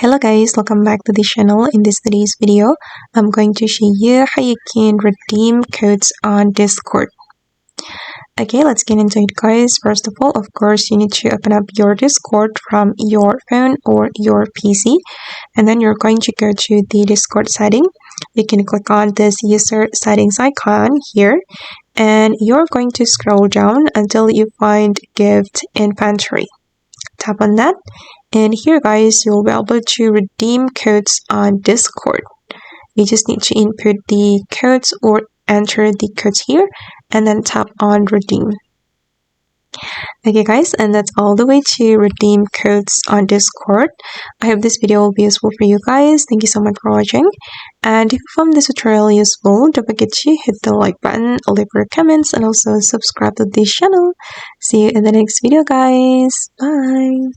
Hello guys, welcome back to the channel. In today's video, I'm going to show you how you can redeem codes on Discord. Okay, let's get into it guys. First of all, of course, you need to open up your Discord from your phone or your PC. And then you're going to go to the Discord setting. You can click on this user settings icon here. And you're going to scroll down until you find gift inventory. Tap on that, and here guys you'll be able to redeem codes on Discord. You just need to input the codes or enter the codes here and then tap on redeem. Okay guys, and that's all the way to redeem codes on Discord. I hope this video will be useful for you guys. Thank you so much for watching, and if you found this tutorial useful, don't forget to hit the like button, leave your comments, and also subscribe to this channel. See you in the next video guys. Bye.